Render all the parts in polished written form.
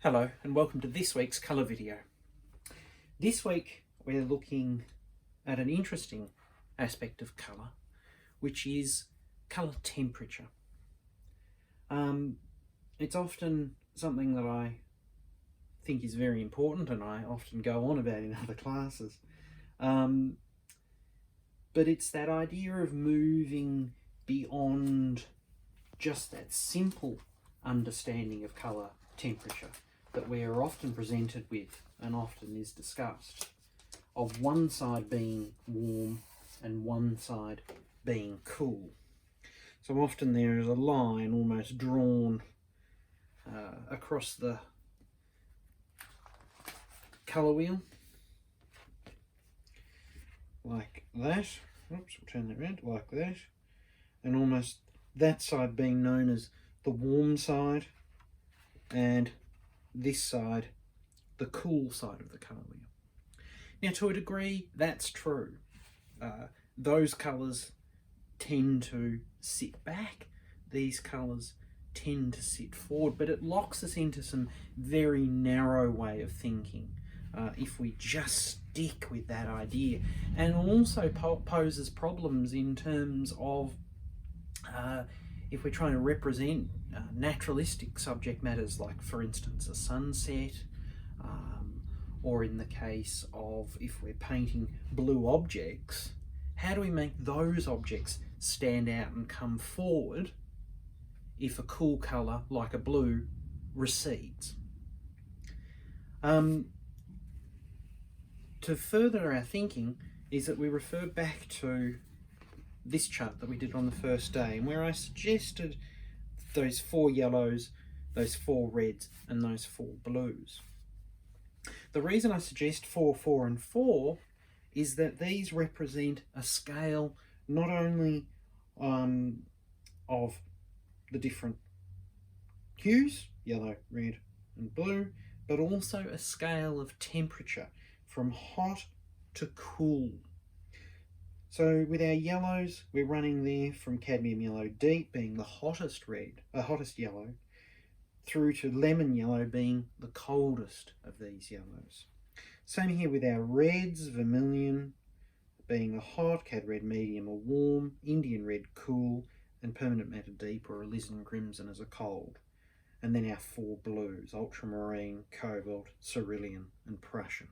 Hello and welcome to this week's colour video. This week we're looking at an interesting aspect of colour, which is colour temperature. It's often something that I think is very important and I often go on about in other classes. But it's that idea of moving beyond just that simple understanding of colour temperature that we are often presented with and often is discussed, of one side being warm and one side being cool. So often there is a line almost drawn across the colour wheel like that. Oops, we'll turn that around like that, and almost that side being known as the warm side and this side the cool side of the colour wheel. Now, to a degree, that's true. Those colours tend to sit back, these colours tend to sit forward, but it locks us into some very narrow way of thinking if we just stick with that idea, and also poses problems in terms of if we're trying to represent naturalistic subject matters, like for instance a sunset, or in the case of if we're painting blue objects, how do we make those objects stand out and come forward if a cool colour like a blue recedes? To further our thinking is that we refer back to this chart that we did on the first day, and where I suggested those 4 yellows, those 4 reds and those 4 blues. The reason I suggest 4, 4 and 4 is that these represent a scale not only of the different hues, yellow, red and blue, but also a scale of temperature from hot to cool. So with our yellows, we're running there from cadmium yellow deep being the hottest yellow, through to lemon yellow being the coldest of these yellows. Same here with our reds, vermilion being a hot, cad red medium or warm, Indian red cool, and permanent matter deep or alizarin crimson as a cold. And then our 4 blues, ultramarine, cobalt, cerulean and Prussian.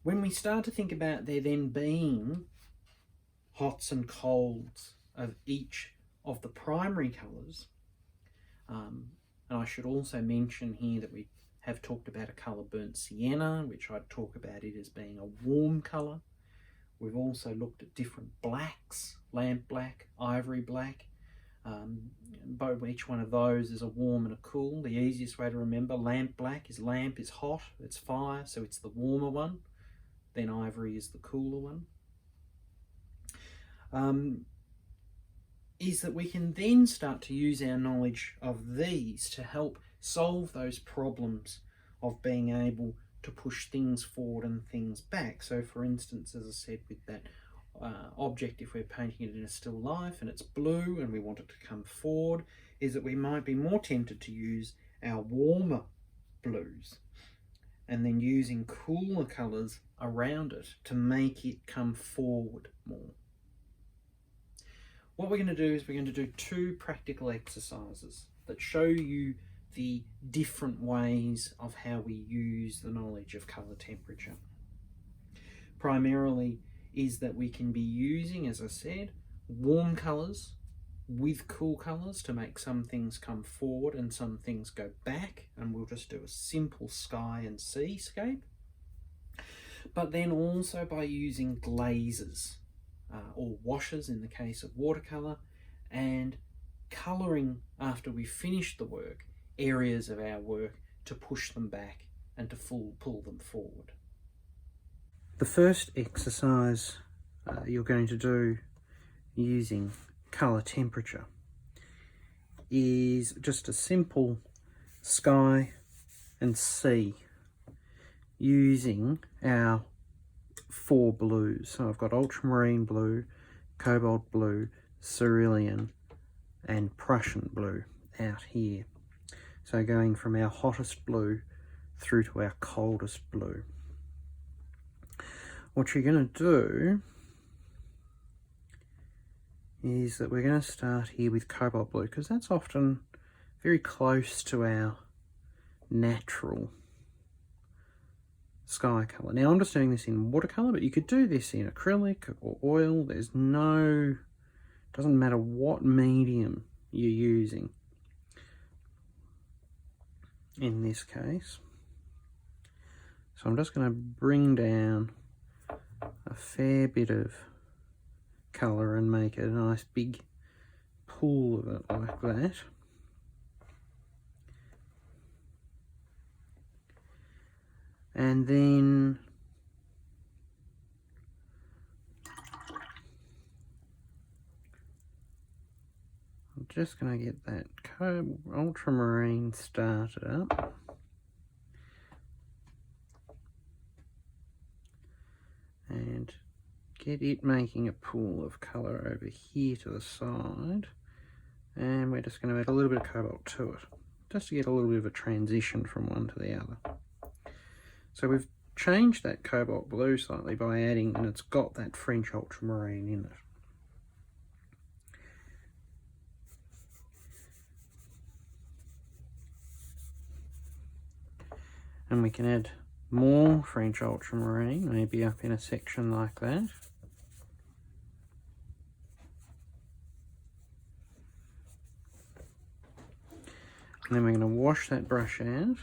When we start to think about there then being hots and colds of each of the primary colours, and I should also mention here that we have talked about a colour burnt sienna, which I'd talk about it as being a warm colour. We've also looked at different blacks, lamp black, ivory black. Each one of those is a warm and a cool. The easiest way to remember lamp black is lamp is hot, it's fire, so it's the warmer one. Then ivory is the cooler one. Is that we can then start to use our knowledge of these to help solve those problems of being able to push things forward and things back. So for instance, as I said, with that object, if we're painting it in a still life and it's blue and we want it to come forward, is that we might be more tempted to use our warmer blues and then using cooler colours around it to make it come forward more. What we're going to do is we're going to do 2 practical exercises that show you the different ways of how we use the knowledge of colour temperature. Primarily is that we can be using, as I said, warm colours with cool colours to make some things come forward and some things go back, and we'll just do a simple sky and seascape. But then also by using glazes or washes in the case of watercolour, and colouring after we finish the work, areas of our work to push them back and to pull them forward. The first exercise you're going to do using colour temperature is just a simple sky and sea using our 4 blues. So I've got ultramarine blue, cobalt blue, cerulean and Prussian blue out here. So going from our hottest blue through to our coldest blue. What you're going to do is that we're going to start here with cobalt blue, because that's often very close to our natural sky colour. Now I'm just doing this in watercolour, but you could do this in acrylic or oil. There's no, doesn't matter what medium you're using in this case. So I'm just going to bring down a fair bit of colour and make it a nice big pool of it like that. And then I'm just going to get that ultramarine started up. And get it making a pool of colour over here to the side. And we're just going to add a little bit of cobalt to it, just to get a little bit of a transition from one to the other. So we've changed that cobalt blue slightly by adding, and it's got that French ultramarine in it. And we can add more French ultramarine, maybe up in a section like that. And then we're going to wash that brush out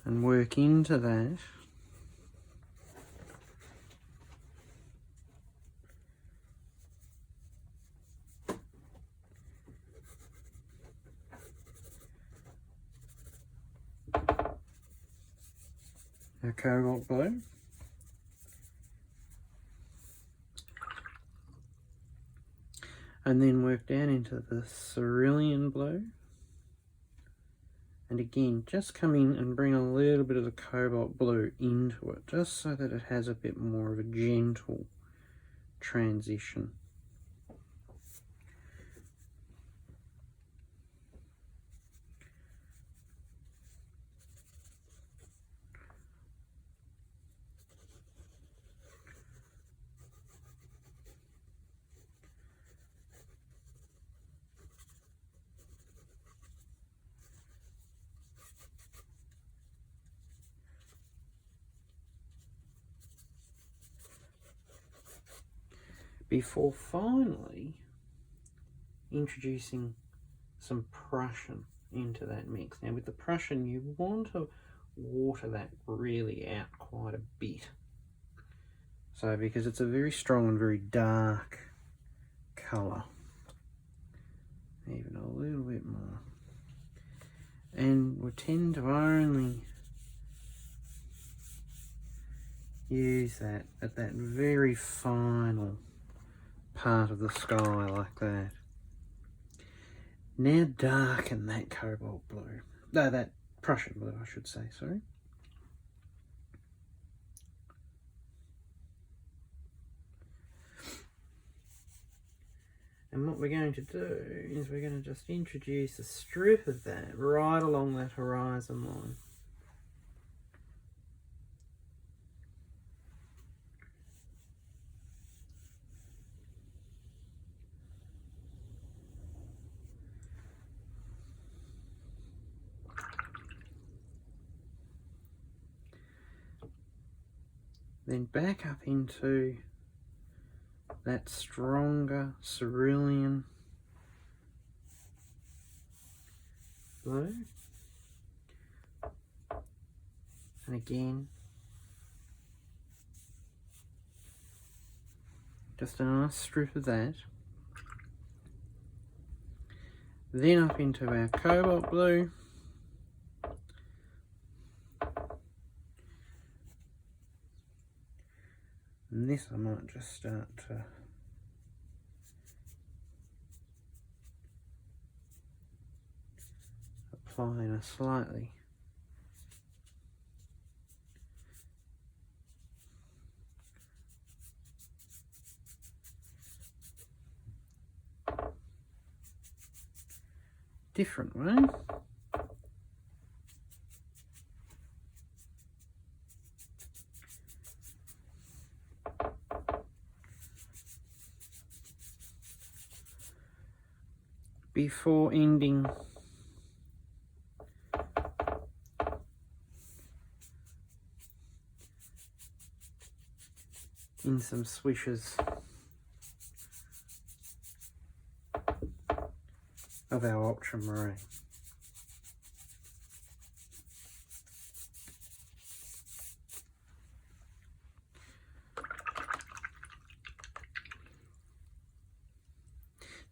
and work into that our cobalt blue. And then work down into the cerulean blue. And again, just come in and bring a little bit of the cobalt blue into it, just so that it has a bit more of a gentle transition. Before finally introducing some Prussian into that mix. Now with the Prussian, you want to water that really out quite a bit. So because it's a very strong and very dark colour. Even a little bit more. And we tend to only use that at that very final part of the sky like that. Now darken that cobalt blue. No, that Prussian blue, I should say, sorry. And what we're going to do is we're going to just introduce a strip of that right along that horizon line. Then back up into that stronger cerulean blue. And again, just a nice strip of that. Then up into our cobalt blue. And this I might just start to apply in a slightly different way. Before ending in some swishes of our ultramarine.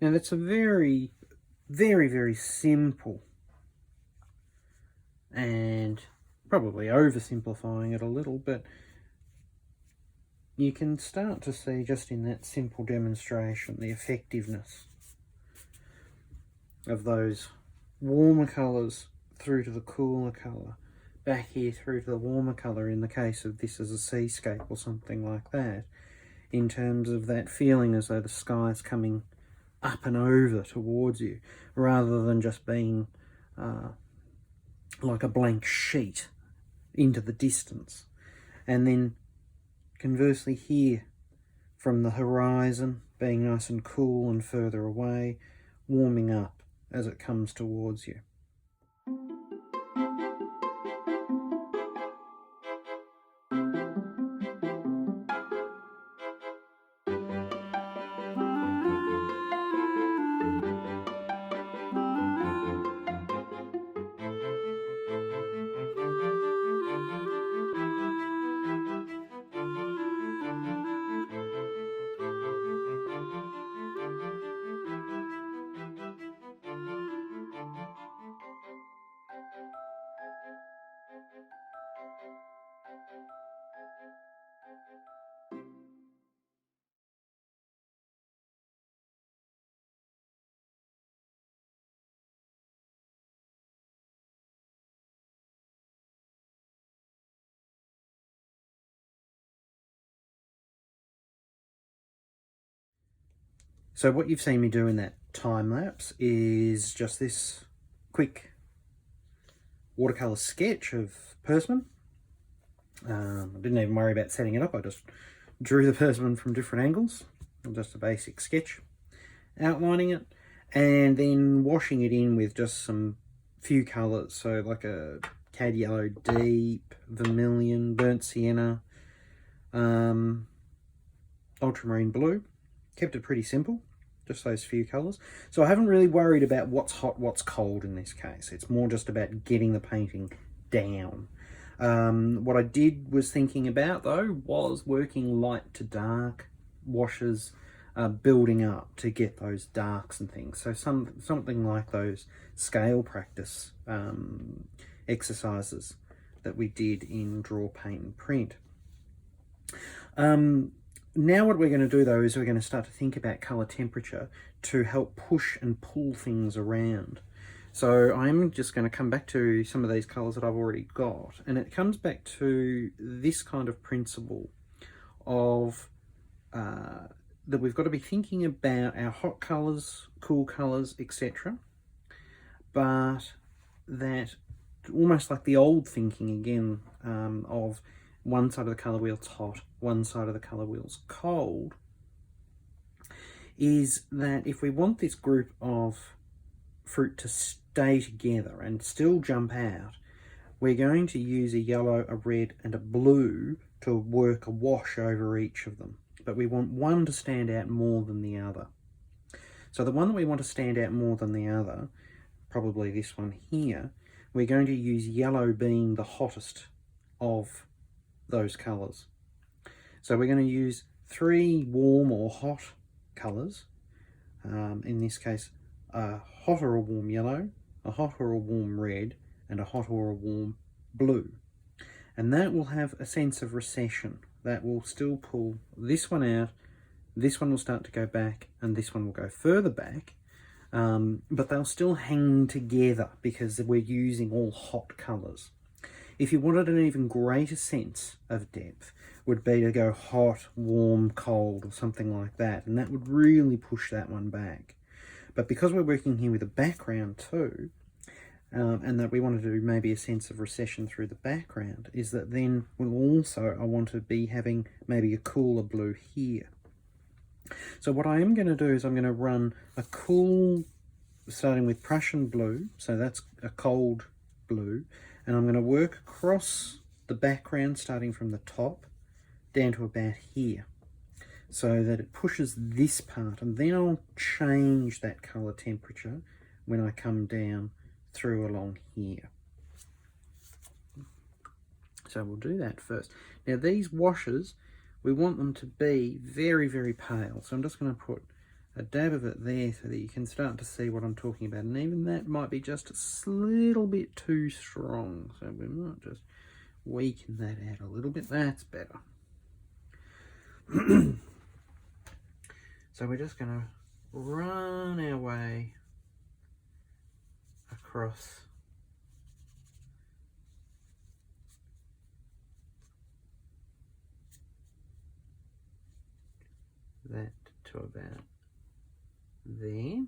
Now that's a very, very simple and probably oversimplifying it a little, but you can start to see just in that simple demonstration the effectiveness of those warmer colours through to the cooler colour, back here through to the warmer colour in the case of this as a seascape or something like that, in terms of that feeling as though the sky's coming up and over towards you, rather than just being like a blank sheet into the distance. And then conversely here, from the horizon being nice and cool and further away, warming up as it comes towards you. So what you've seen me do in that time lapse is just this quick watercolour sketch of Persimmon. I didn't even worry about setting it up, I just drew the Persimmon from different angles, just a basic sketch, outlining it, and then washing it in with just some few colours, so like a cad yellow deep, vermilion, burnt sienna, ultramarine blue. Kept it pretty simple, just those few colours. So I haven't really worried about what's hot, what's cold in this case. It's more just about getting the painting down. What I did was thinking about though was working light to dark washes, building up to get those darks and things. So something like those scale practice exercises that we did in Draw, Paint and Print. Now what we're going to do though is we're going to start to think about colour temperature to help push and pull things around. So I'm just going to come back to some of these colours that I've already got, and it comes back to this kind of principle of that we've got to be thinking about our hot colours, cool colours, etc. But that almost like the old thinking again of one side of the colour wheel's hot, one side of the colour wheel's cold, is that if we want this group of fruit to stay together and still jump out, we're going to use a yellow, a red and a blue to work a wash over each of them. But we want one to stand out more than the other. So the one that we want to stand out more than the other, probably this one here, we're going to use yellow being the hottest of those colours. So we're going to use 3 warm or hot colours, in this case a hot or a warm yellow, a hot or a warm red and a hot or a warm blue, and that will have a sense of recession. That will still pull this one out, this one will start to go back and this one will go further back, but they'll still hang together because we're using all hot colours. If you wanted an even greater sense of depth, would be to go hot, warm, cold, or something like that, and that would really push that one back. But because we're working here with a background too, and that we want to do maybe a sense of recession through the background, is that then we'll also, I want to be having maybe a cooler blue here. So what I am going to do is I'm going to run a cool, starting with Prussian blue, so that's a cold blue, and I'm going to work across the background starting from the top down to about here, so that it pushes this part, and then I'll change that colour temperature when I come down through along here. So we'll do that first. Now these washes, we want them to be very, very pale. So I'm just going to put a dab of it there so that you can start to see what I'm talking about. And even that might be just a little bit too strong. So we might just weaken that out a little bit. That's better. So we're just going to run our way across that to about there.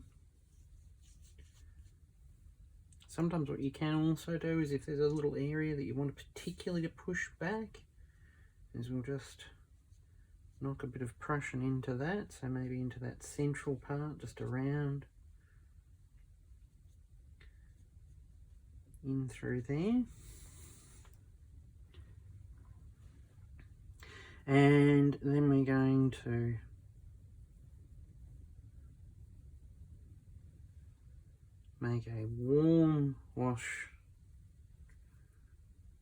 Sometimes what you can also do is if there's a little area that you want particularly to push back, is we'll just knock a bit of Prussian into that, so maybe into that central part, just around, in through there. And then we're going to make a warm wash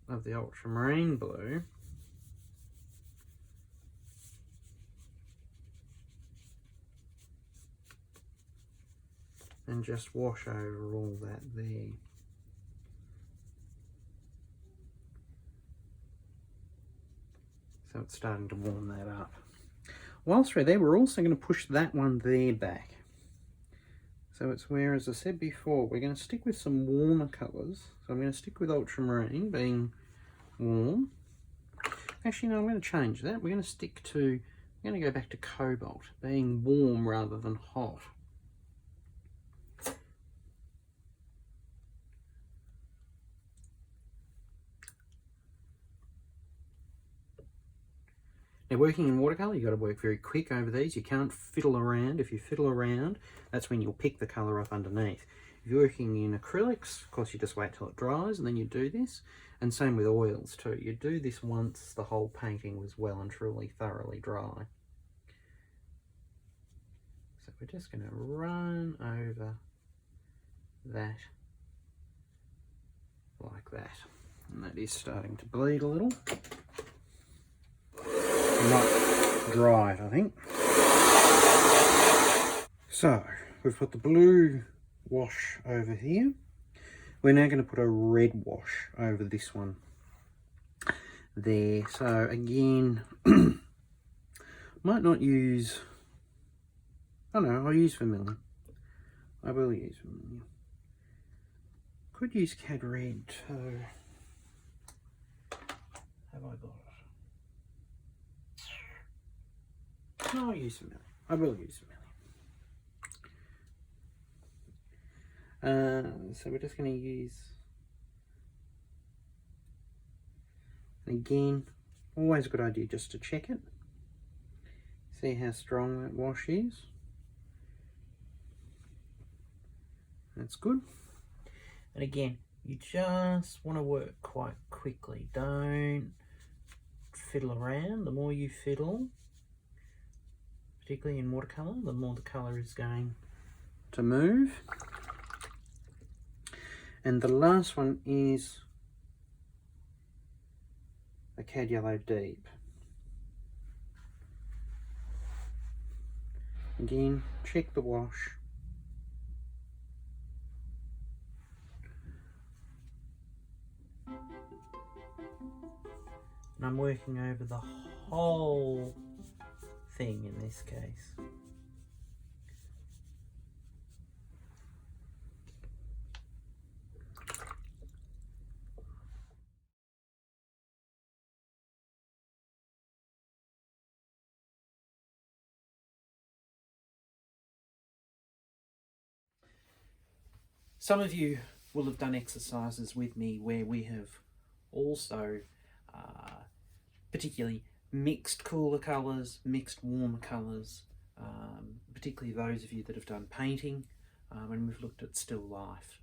of the ultramarine blue. And just wash over all that there. So it's starting to warm that up. Whilst we're there, we're also going to push that one there back. So it's where, as I said before, we're going to stick with some warmer colours. So I'm going to stick with ultramarine being warm. Actually, no, I'm going to change that. We're going to stick to, I'm going to go back to cobalt, being warm rather than hot. Now, working in watercolour, you've got to work very quick over these. You can't fiddle around. If you fiddle around, that's when you'll pick the colour up underneath. If you're working in acrylics, of course, you just wait till it dries and then you do this. And same with oils too. You do this once the whole painting was well and truly thoroughly dry. So we're just going to run over that like that. And that is starting to bleed a little. Not dry, I think. So we've put the blue wash over here. We're now going to put a red wash over this one there. So again, might not use, oh no, I'll use vermilion. I will use vermilion. Could use Cad Red too. Have I got it? No, I'll use vermilion. I will use vermilion. So we're just going to use, and again, always a good idea just to check it. See how strong that wash is. That's good. And again, you just want to work quite quickly. Don't fiddle around. The more you fiddle, particularly in watercolour, the more the colour is going to move. And the last one is a Cad Yellow Deep. Again, check the wash. And I'm working over the whole thing in this case. Some of you will have done exercises with me where we have also particularly mixed cooler colours, mixed warmer colours, particularly those of you that have done painting, and we've looked at still life,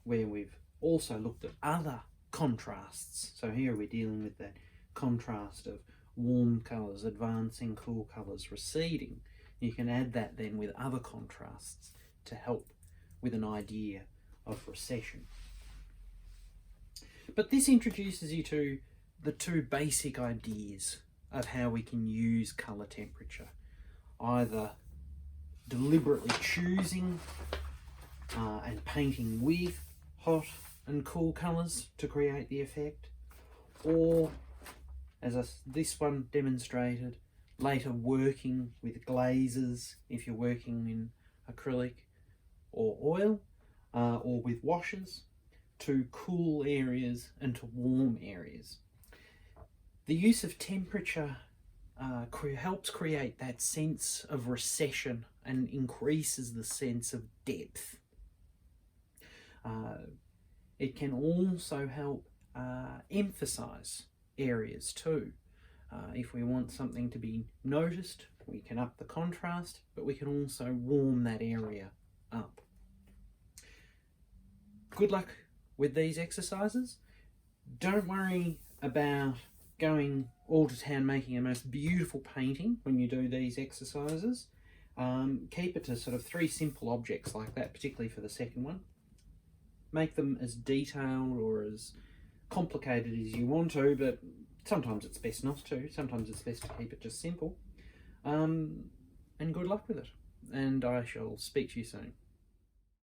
where we've also looked at other contrasts. So here we're dealing with that contrast of warm colours advancing, cool colours receding. You can add that then with other contrasts to help with an idea of recession. But this introduces you to the two basic ideas of how we can use colour temperature, either deliberately choosing and painting with hot and cool colours to create the effect, or as this one demonstrated, later working with glazes if you're working in acrylic or oil, or with washes to cool areas and to warm areas. The use of temperature helps create that sense of recession and increases the sense of depth. It can also help emphasize areas too. If we want something to be noticed, we can up the contrast, but we can also warm that area up. Good luck with these exercises. Don't worry about going all to town making a most beautiful painting when you do these exercises. Keep it to sort of 3 simple objects like that, particularly for the second one. Make them as detailed or as complicated as you want to, but sometimes it's best not to. Sometimes it's best to keep it just simple. And good luck with it. And I shall speak to you soon.